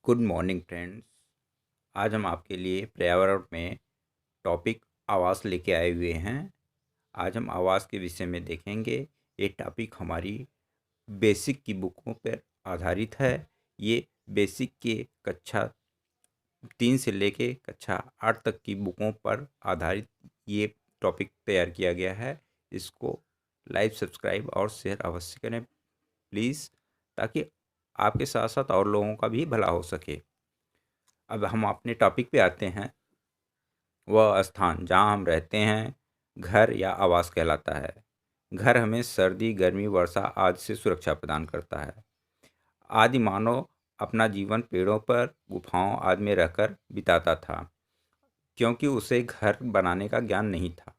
Good morning friends. आज हम आपके लिए पर्यावरण में टॉपिक आवास लेके आए हुए हैं। आज हम आवास के विषय में देखेंगे। ये टॉपिक हमारी बेसिक की बुकों पर आधारित है। ये बेसिक के कक्षा 3 से लेके कक्षा 8 तक की बुकों पर आधारित ये टॉपिक तैयार किया गया है। इसको लाइक, सब्सक्राइब और शेयर अवश्य करें प्लीज़, ताकि आपके साथ साथ और लोगों का भी भला हो सके। अब हम अपने टॉपिक पे आते हैं। वह स्थान जहाँ हम रहते हैं घर या आवास कहलाता है। घर हमें सर्दी, गर्मी, वर्षा आदि से सुरक्षा प्रदान करता है। आदि मानव अपना जीवन पेड़ों पर, गुफाओं आदि में रहकर बिताता था, क्योंकि उसे घर बनाने का ज्ञान नहीं था।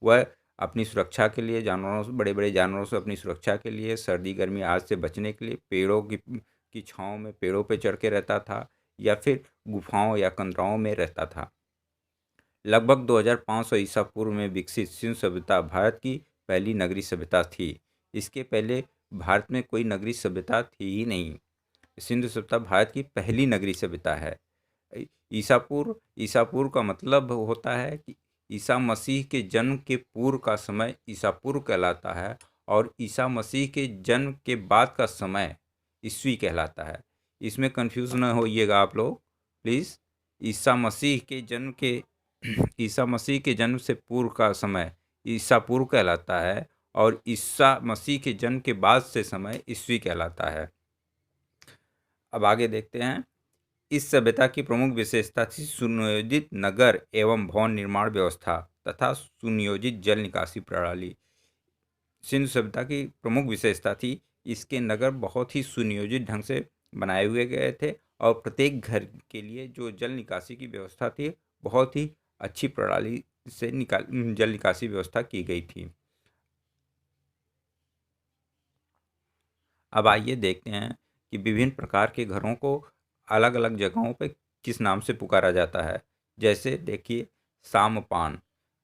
वह अपनी सुरक्षा के लिए जानवरों से, बड़े बड़े जानवरों से अपनी सुरक्षा के लिए, सर्दी गर्मी आदि से बचने के लिए पेड़ों की छाँव में पेड़ों पर चढ़ के रहता था, या फिर गुफाओं या कंदराओं में रहता था। लगभग 2500 ईसा पूर्व में विकसित सिंधु सभ्यता भारत की पहली नगरीय सभ्यता थी। इसके पहले भारत में कोई नगरीय सभ्यता थी ही नहीं। सिंधु सभ्यता भारत की पहली नगरीय सभ्यता है। ईसा पूर्व का मतलब होता है कि ईसा मसीह के जन्म के पूर्व का समय ईसा पूर्व कहलाता है, और ईसा मसीह के जन्म के बाद का समय ईस्वी कहलाता है। इसमें कंफ्यूज न होइएगा आप लोग प्लीज़। ईसा मसीह के जन्म के ईसा मसीह के जन्म से पूर्व का समय ईसा पूर्व कहलाता है, और ईसा मसीह के जन्म के बाद से समय ईस्वी कहलाता है। अब आगे देखते हैं। इस सभ्यता की प्रमुख विशेषता थी सुनियोजित नगर एवं भवन निर्माण व्यवस्था तथा सुनियोजित जल निकासी प्रणाली। सिंधु सभ्यता की प्रमुख विशेषता थी इसके नगर बहुत ही सुनियोजित ढंग से बनाए हुए गए थे, और प्रत्येक घर के लिए जो जल निकासी की व्यवस्था थी बहुत ही अच्छी प्रणाली से जल निकासी व्यवस्था की गई थी। अब आइए देखते हैं कि विभिन्न प्रकार के घरों को अलग अलग जगहों पर किस नाम से पुकारा जाता है। जैसे देखिए, सामपान।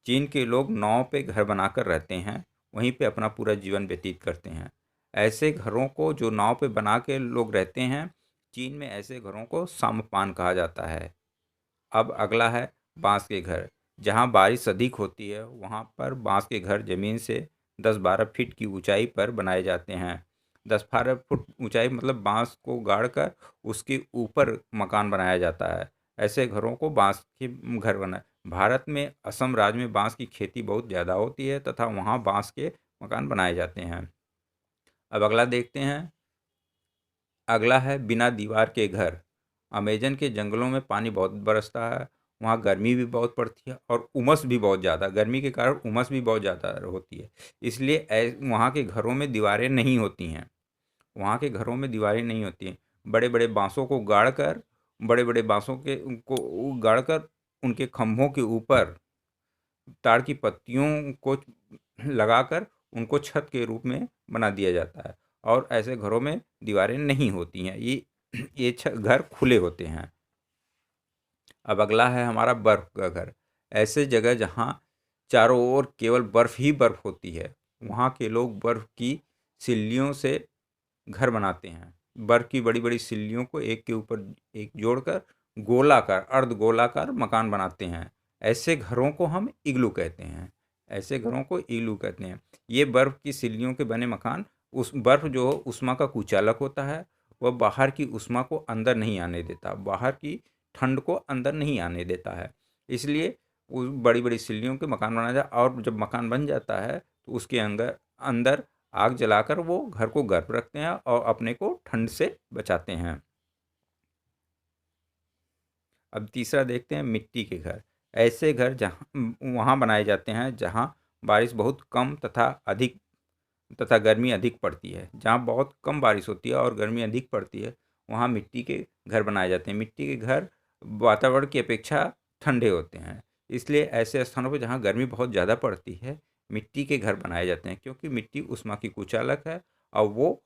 चीन के लोग नाव पे घर बनाकर रहते हैं, वहीं पे अपना पूरा जीवन व्यतीत करते हैं। ऐसे घरों को जो नाव पे बना के लोग रहते हैं, चीन में ऐसे घरों को सामपान कहा जाता है। अब अगला है बांस के घर। जहाँ बारिश अधिक होती है वहाँ पर बांस के घर ज़मीन से 10-12 फीट की ऊंचाई पर बनाए जाते हैं। 10-12 फुट ऊंचाई मतलब बांस को गाड़कर उसके ऊपर मकान बनाया जाता है। ऐसे घरों को बांस के घर बना। भारत में असम राज्य में बांस की खेती बहुत ज़्यादा होती है तथा वहाँ बांस के मकान बनाए जाते हैं। अब अगला देखते हैं। अगला है बिना दीवार के घर। अमेजन के जंगलों में पानी बहुत बरसता है, वहाँ गर्मी भी बहुत पड़ती है और उमस भी बहुत ज़्यादा, गर्मी के कारण उमस भी बहुत ज़्यादा होती है। इसलिए वहाँ के घरों में दीवारें नहीं होती हैं। वहाँ के घरों में दीवारें नहीं होती हैं। बड़े बड़े बांसों को गाड़कर बड़े बड़े बांसों के उनको गाड़कर उनके खंभों के ऊपर ताड़ की पत्तियों को लगाकर उनको छत के रूप में बना दिया जाता है, और ऐसे घरों में दीवारें नहीं होती हैं। ये घर खुले होते हैं। अब अगला है हमारा बर्फ़ का घर। ऐसे जगह जहाँ चारों ओर केवल बर्फ़ ही बर्फ़ होती है, वहाँ के लोग बर्फ़ की सिल्लियों से घर बनाते हैं। बर्फ़ की बड़ी बड़ी सिल्लियों को एक के ऊपर एक जोड़कर गोलाकार, अर्धगोलाकार मकान बनाते हैं। ऐसे घरों को हम इग्लू कहते हैं। ऐसे घरों को इग्लू कहते हैं। ये बर्फ़ की सिल्लियों के बने मकान, उस बर्फ़ जो ऊष्मा का कुचालक होता है, वह बाहर की ऊष्मा को अंदर नहीं आने देता, बाहर की ठंड को अंदर नहीं आने देता है। इसलिए उस बड़ी बड़ी सिल्लियों के मकान बनाया जाता है, और जब मकान बन जाता है तो उसके अंदर अंदर आग जलाकर वो घर को गर्म रखते हैं और अपने को ठंड से बचाते हैं। अब तीसरा देखते हैं मिट्टी के घर। ऐसे घर जहाँ वहाँ बनाए जाते हैं जहाँ बारिश बहुत कम तथा गर्मी अधिक पड़ती है। जहाँ बहुत कम बारिश होती है और गर्मी अधिक पड़ती है, वहाँ मिट्टी के घर बनाए जाते हैं। मिट्टी के घर वातावरण की अपेक्षा ठंडे होते हैं। इसलिए ऐसे स्थानों पर जहाँ गर्मी बहुत ज़्यादा पड़ती है, मिट्टी के घर बनाए जाते हैं, क्योंकि मिट्टी ऊष्मा की कुचालक है और वो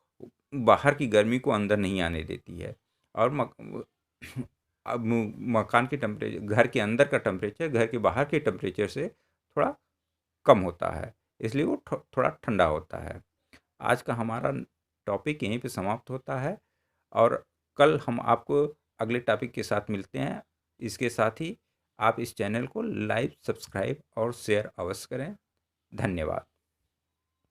बाहर की गर्मी को अंदर नहीं आने देती है। और अब मकान के टेम्परेचर, घर के अंदर का टेम्परेचर घर के बाहर के टेम्परेचर से थोड़ा कम होता है, इसलिए वो थोड़ा ठंडा होता है। आज का हमारा टॉपिक यहीं पे समाप्त होता है, और कल हम आपको अगले टॉपिक के साथ मिलते हैं। इसके साथ ही आप इस चैनल को लाइक, सब्सक्राइब और शेयर अवश्य करें। धन्यवाद।